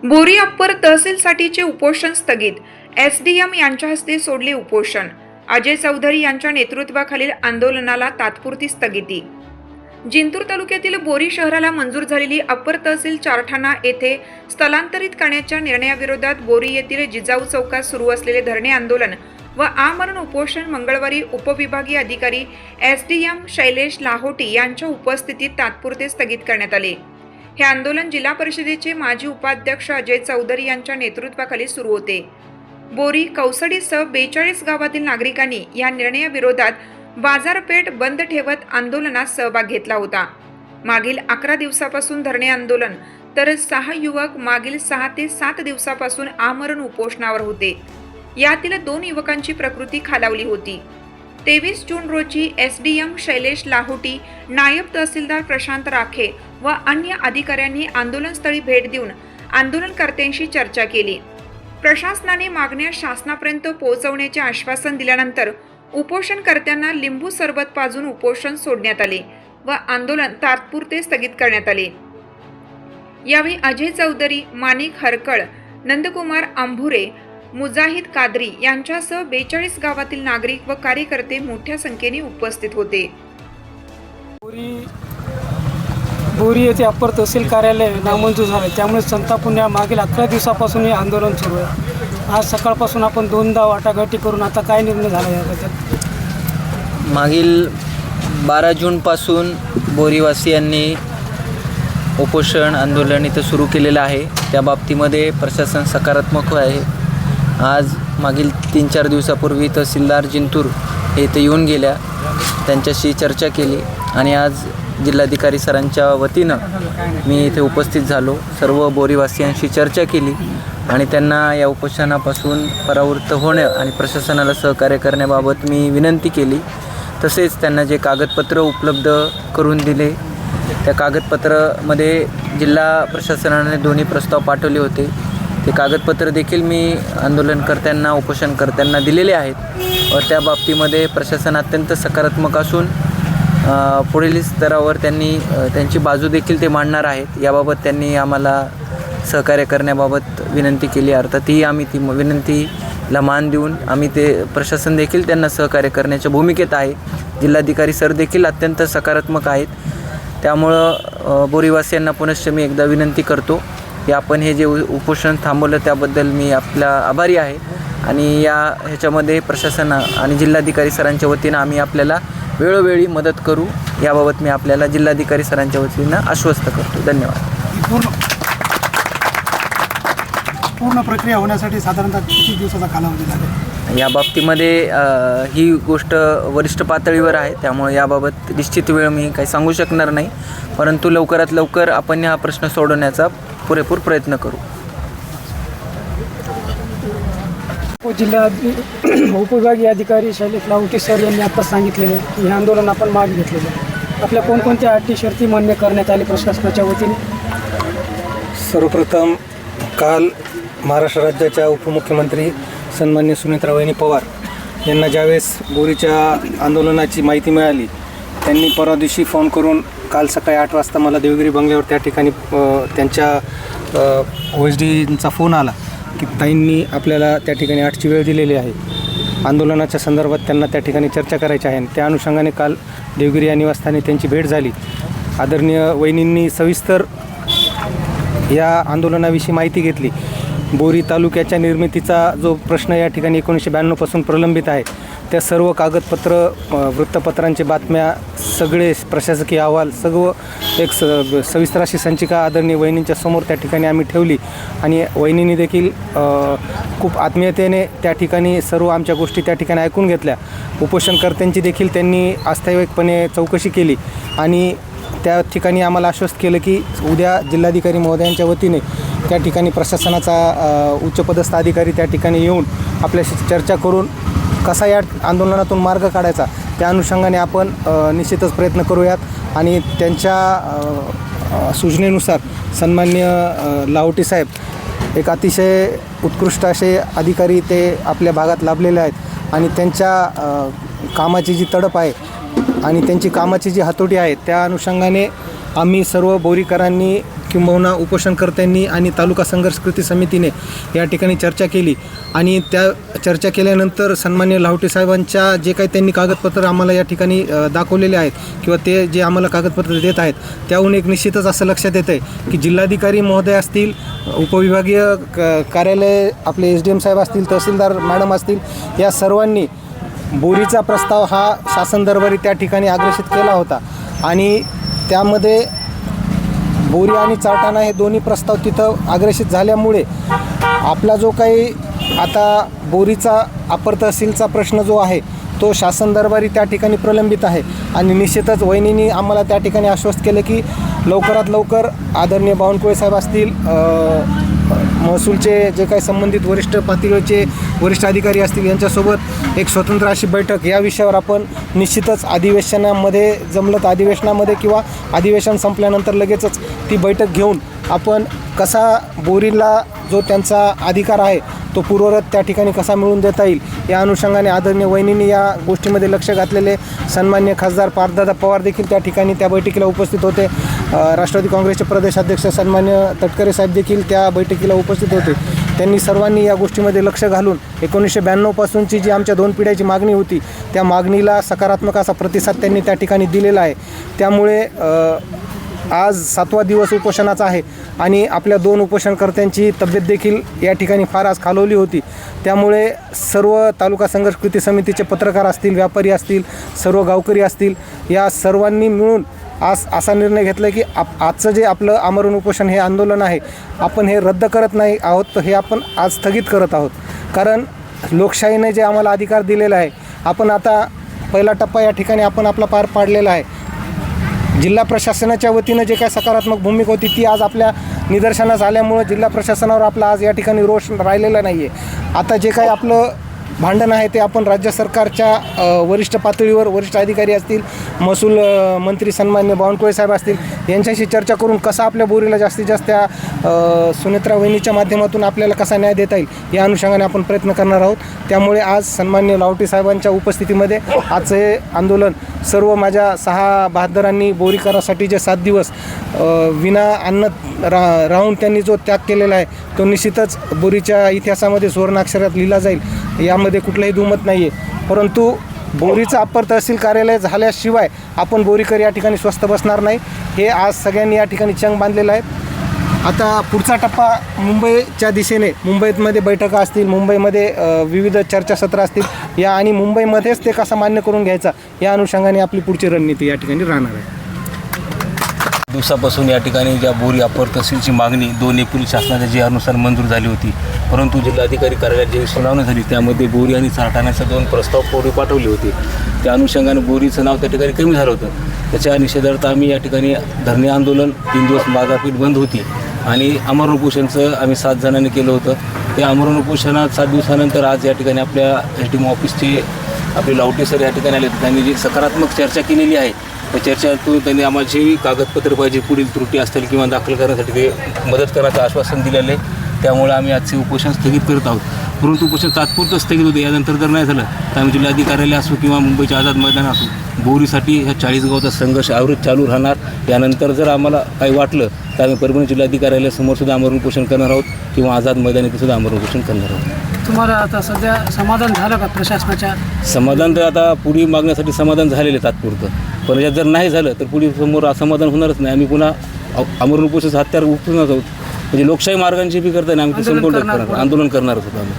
बोरी upper तहसीलसाठीचे उपोषण स्थगित. SDM यांच्या हस्ते सोडले उपोषण. अजय चौधरी यांच्या नेतृत्वाखालील आंदोलनाला तात्पुरती स्थगिती. जिंतूर तालुक्यातील बोरी शहराला मंजूर झालेली अप्पर तहसील चारठाणा येथे स्थलांतरित करण्याच्या निर्णयाविरोधात बोरी येथील जिजाऊ चौकात सुरू असलेले धरणे आंदोलन व आमरण उपोषण मंगळवारी उपविभागीय अधिकारी एसडीएम शैलेश लाहोटी यांच्या उपस्थितीत तात्पुरते स्थगित करण्यात आले. हे आंदोलन जिल्हा परिषदेचे माजी उपाध्यक्ष अजय चौधरी यांच्या नेतृत्वाखाली सुरू होते. बोरी कौसडीसह 42 गावातील नागरिकांनी या निर्णयाविरोधात बाजारपेठ बंद ठेवत आंदोलनात सहभाग घेतला होता. मागील 11 दिवसापासून धरणे आंदोलन तर 6 युवक मागील 6 ते 7 दिवसापासून आमरण उपोषणावर होते. यातील 2 युवकांची प्रकृती खालावली होती. 23 जून रोजी एसडीएम शैलेश लाहोटी, नायब तहसीलदार प्रशांत राखे व अन्य अधिकाऱ्यांनी आंदोलनस्थळी भेट देऊन आंदोलनकर्त्यांशी चर्चा केली. प्रशासनाने मागण्या शासनापर्यंत पोहोचवण्याचे आश्वासन दिल्यानंतर उपोषणकर्त्यांना लिंबू सरबत पाजून उपोषण सोडण्यात आले व आंदोलन तात्पुरते स्थगित करण्यात आले. यावेळी अजय चौधरी, माणिक हरकळ, नंदकुमार आंभुरे, मुजाहिद कादरी यांच्यासह 42 गावातील नागरिक व कार्यकर्ते मोठ्या संख्येने उपस्थित होते. बोरी येथे अप्पर तहसील कार्यालय नामंजूर झाले, त्यामुळे संतापून या मागील 11 दिवसापासून हे आंदोलन सुरू आहे. आज सकाळपासून आपण 2दा वाटाघाटी करून आता काय निर्णय झाला याबद्दल? मागील 12 जूनपासून बोरीवासियांनी उपोषण आंदोलन इथं सुरू केलेलं आहे. त्या बाबतीमध्ये प्रशासन सकारात्मक आहे. आज मागील 3-4 दिवसापूर्वी तहसीलदार जिंतूर हे इथं येऊन गेल्या, त्यांच्याशी चर्चा केली आणि आज जिल्हाधिकारी सरांच्या वतीनं मी इथे उपस्थित झालो. सर्व बोरीवासियांशी चर्चा केली आणि त्यांना या उपोषणापासून परावृत्त होणं आणि प्रशासनाला सहकार्य करण्याबाबत मी विनंती केली. तसेच त्यांना जे कागदपत्र उपलब्ध करून दिले, त्या कागदपत्रामध्ये जिल्हा प्रशासनाने 2 प्रस्ताव पाठवले होते. ते कागदपत्र देखील मी आंदोलनकर्त्यांना, उपोषणकर्त्यांना दिलेले आहेत व त्या बाबतीमध्ये प्रशासन अत्यंत सकारात्मक असून पुढील स्तरावर त्यांची बाजू देखील ते मांडणार आहेत. याबाबत त्यांनी आम्हाला सहकार्य करण्याबाबत विनंती केली. अर्थातही आम्ही ती विनंतीला मान देऊन आम्ही ते प्रशासन देखील त्यांना सहकार्य करण्याच्या भूमिकेत आहे. जिल्हाधिकारी सर देखील अत्यंत सकारात्मक आहेत. त्यामुळं बोरीवासियांना पुनश्च मी एकदा विनंती करतो की आपण हे जे उपोषण थांबवलं त्याबद्दल मी आपला आभारी आहे आणि ह्याच्यामध्ये प्रशासन आणि जिल्हाधिकारी सरांच्या वतीनं आम्ही आपल्याला वेळोवेळी मदत करू, याबाबत मी आपल्याला जिल्हाधिकारी सरांच्या वतीनं आश्वस्त करतो. धन्यवाद. पूर्ण प्रक्रिया होण्यासाठी साधारणतः किती दिवसाचा कालावधी लागेल? या बाबतीमध्ये ही गोष्ट वरिष्ठ पातळीवर आहे, त्यामुळे याबाबत निश्चित वेळ मी काही सांगू शकणार नाही, परंतु लवकरात लवकर आपण हा प्रश्न सोडवण्याचा पुरेपूर प्रयत्न करू. जिल्हा उपविभागीय अधिकारी शैलेश लाहोटी सर यांनी आता सांगितलेले की हे आंदोलन आपण मागे घेतलेलं आहे. आपल्या कोणकोणत्या अटी शर्ती मान्य करण्यात आली प्रशासनाच्या वतीने? सर्वप्रथम काल महाराष्ट्र राज्याच्या उपमुख्यमंत्री सन्मान्य सुनेत्राबाई पवार यांना ज्यावेळेस बोरीच्या आंदोलनाची माहिती मिळाली, त्यांनी परवा दिवशी फोन करून काल सकाळी 8 वाजता मला देवगिरी बंगल्यावर त्या ठिकाणी त्यांच्या OSDचा फोन आला की ताईंनी आपल्याला त्या ठिकाणी 8ची वेळ दिलेली आहे. आंदोलनाच्या संदर्भात त्यांना त्या ठिकाणी चर्चा करायची आहे. त्या अनुषंगाने काल देवगिरी या निवासस्थानी त्यांची भेट झाली. आदरणीय वहिनींनी सविस्तर या आंदोलनाविषयी माहिती घेतली. बोरी तालुक्याच्या निर्मितीचा जो प्रश्न या ठिकाणी 1992 पासून प्रलंबित आहे, त्या सर्व कागदपत्र, वृत्तपत्रांच्या बातम्या, सगळे प्रशासकीय अहवाल, सर्व एक सविस्तर अशी संचिका आदरणीय वहिनींच्या समोर त्या ठिकाणी आम्ही ठेवली आणि वहिनींनी देखील खूप आत्मीयतेने त्या ठिकाणी सर्व आमच्या गोष्टी त्या ठिकाणी ऐकून घेतल्या. उपोषणकर्त्यांची देखील त्यांनी आस्थायिकपणे चौकशी केली आणि त्या ठिकाणी आम्हाला आश्वस्त केलं की उद्या जिल्हाधिकारी महोदयांच्या वतीने त्या ठिकाणी प्रशासनाचा उच्चपदस्थ अधिकारी त्या ठिकाणी येऊन आपल्याशी चर्चा करून कसा या आंदोलनातून मार्ग काढायचा त्या अनुषंगाने आपण निश्चितच प्रयत्न करूयात आणि त्यांच्या सूचनेनुसार सन्मान्य लाहोटी साहेब एक अतिशय उत्कृष्ट असे अधिकारी ते आपल्या भागात लाभलेले आहेत आणि त्यांच्या कामाची जी तडप आहे आणि त्यांची कामाची जी हातोटी आहे त्या अनुषंगाने आम्ही सर्व बोरीकरांनी किंबहुना उपोषणकर्त्यांनी आणि तालुका संघर्ष कृती समितीने या ठिकाणी चर्चा केली आणि त्या चर्चा केल्यानंतर सन्मान्य लाहोटी साहेबांच्या जे काही त्यांनी कागदपत्र आम्हाला या ठिकाणी दाखवलेले आहेत किंवा ते जे आम्हाला कागदपत्र देत आहेत त्याहून एक निश्चितच असं लक्षात येतं आहे की जिल्हाधिकारी महोदय असतील, उपविभागीय कार्यालय आपले SDM साहेब असतील, तहसीलदार मॅडम असतील, या सर्वांनी बोरीचा प्रस्ताव हा शासन दरबारी त्या ठिकाणी अग्रेषित केला होता आणि त्यामध्ये बोरी आणि चारटाणा हे दोन्ही प्रस्ताव तिथं अग्रेषित झाल्यामुळे आपला जो काही आता बोरीचा अपर तहसीलचा प्रश्न जो आहे तो शासन दरबारी त्या ठिकाणी प्रलंबित आहे आणि निश्चितच वहिनींनी आम्हाला त्या ठिकाणी आश्वस्त केले की लवकरात लवकर आदरणीय बावनकुळे साहेब असतील, महसूलचे जे काही संबंधित वरिष्ठ पातळीवरचे वरिष्ठ अधिकारी असतील यांच्यासोबत एक स्वतंत्र अशी बैठक या विषयावर आपण निश्चितच अधिवेशनामध्ये जमलं तर अधिवेशनामध्ये किंवा अधिवेशन संपल्यानंतर लगेचच ती बैठक घेऊन आपण कसा बोरीला जो त्यांचा अधिकार आहे तो पूर्ववत त्या ठिकाणी कसा मिळवून देता येईल या अनुषंगाने आदरणीय वहिनींनी या गोष्टीमध्ये लक्ष घातलेले. सन्मान्य खासदार पार्थदादा पवार देखील त्या ठिकाणी त्या बैठकीला उपस्थित होते. राष्ट्रवादी काँग्रेसचे प्रदेशाध्यक्ष सन्मान्य तटकरे साहेब देखील त्या बैठकीला उपस्थित होते. त्यांनी सर्वांनी या गोष्टीमध्ये लक्ष घालून 1992 पासूनची जी आमच्या 2 पिढ्याची मागणी होती त्या मागणीला सकारात्मक असा प्रतिसाद त्यांनी त्या ठिकाणी दिलेला आहे. त्यामुळे आज 7वा दिवस उपोषणाचा आहे आणि आपल्या 2 उपोषणकर्त्यांची तब्येत देखील या ठिकाणी फार आज खालवली होती. त्यामुळे सर्व तालुका संघर्ष कृती समितीचे पत्रकार असतील, व्यापारी असतील, सर्व गावकरी असतील, या सर्वांनी मिळून आज असा निर्णय घेतला की आजचं जे आपलं आमरण उपोषण हे आंदोलन आहे आपण हे रद्द करत नाही आहोत, तर हे आपण आज स्थगित करत आहोत. कारण लोकशाहीने जे आम्हाला अधिकार दिलेला आहे आपण आता पहिला टप्पा या ठिकाणी आपण आपला पार पाडलेला आहे. जिल्हा प्रशासनाच्या वतीनं जे काही सकारात्मक भूमिका होती ती आज आपल्या निदर्शनास आल्यामुळं जिल्हा प्रशासनावर आपला आज या ठिकाणी रोष राहिलेला नाही आहे. आता जे काही आपलं भांडण आहे ते आपण राज्य सरकारच्या वरिष्ठ पातळीवर वरिष्ठ अधिकारी असतील, महसूल मंत्री सन्मान्य बावनकुळे साहेब असतील यांच्याशी चर्चा करून कसा आपल्या बोरीला जास्तीत जास्त त्या सुनेत्रा वहिनीच्या माध्यमातून आपल्याला कसा न्याय देता येईल या अनुषंगाने आपण प्रयत्न करणार आहोत. त्यामुळे आज सन्मान्य लाहोटी साहेबांच्या उपस्थितीमध्ये आजचं हे आंदोलन सर्व माझ्या 6 बहादरांनी बोरीकरासाठी जे 7 दिवस विना अन्न राहून त्यांनी जो त्याग केलेला आहे तो निश्चितच बोरीच्या इतिहासामध्ये सुवर्णाक्षरात लिहिला जाईल, यामध्ये कुठलंही दुमत नाही आहे. परंतु बोरीचं अप्पर तहसील कार्यालय झाल्याशिवाय आपण बोरीकर या ठिकाणी स्वस्थ बसणार नाही, हे आज सगळ्यांनी या ठिकाणी चंग बांधलेलं आहे. आता पुढचा टप्पा मुंबईच्या दिशेने, मुंबईमध्ये बैठका असतील, मुंबईमध्ये विविध चर्चासत्र असतील या आणि मुंबईमध्येच ते कसं मान्य करून घ्यायचा या अनुषंगाने आपली पुढची रणनीती या ठिकाणी राहणार आहे. दिवसापासून या ठिकाणी ज्या बोरी अपर तहसीलची मागणी 2 एप्रिल शासनाच्या जी अनुसार मंजूर झाली होती, परंतु जिल्हाधिकारी कार्यालयात जी सुनावणी झाली त्यामध्ये बोरी आणि चारटाण्याचे 2 प्रस्ताव पूर्वी पाठवले होते. त्या अनुषंगाने बोरीचं नाव त्या ठिकाणी कमी झालं होतं. त्याच्या निषेधार्थ आम्ही या ठिकाणी धरणे आंदोलन 3 दिवस बाजारपेठ बंद होती आणि आमरण उपोषणचं आम्ही 7 जणांनी केलं होतं. त्या आमरण उपोषणात 7 दिवसानंतर आज या ठिकाणी आपल्या SDM ऑफिसचे आपले लाहोटी सर या ठिकाणी आले. त्यांनी जी सकारात्मक चर्चा केलेली आहे त्या चर्चेतून त्यांनी आम्हाला जे कागदपत्र पाहिजे पुढील त्रुटी असतील किंवा दाखल करण्यासाठी ते मदत करण्याचं आश्वासन दिलेलं आहे. त्यामुळे आम्ही आजचे उपोषण स्थगित करत आहोत. परंतु उपोषण तात्पुरतं स्थगित होते. यानंतर जर नाही झालं तर आम्ही जिल्हाधिकार्यालय असो किंवा मुंबईच्या आझाद मैदान असो बोरीसाठी ह्या 40 गावाचा संघर्ष आवृत्त चालू राहणार. यानंतर जर आम्हाला काही वाटलं तर आम्ही परभणी जिल्हाधिकार्यालयासमोर सुद्धा आमरण उपोषण करणार आहोत किंवा आझाद मैदानी सुद्धा आमरण उपोषण करणार आहोत. तुम्हाला आता सध्या समाधान झालं का प्रशासनाच्या? समाधान तर आता पुढील मागण्यासाठी समाधान झालेलं आहे तात्पुरतं, पण यात जर नाही झालं तर पुढील समोर असमाधान होणारच नाही. आम्ही पुन्हा आमरण उपोषण हत्यार उपटूनच आहोत. म्हणजे लोकशाही मार्गांची बी करता नाही, आम्ही संपूर्ण आंदोलन करणारच होतो आम्ही.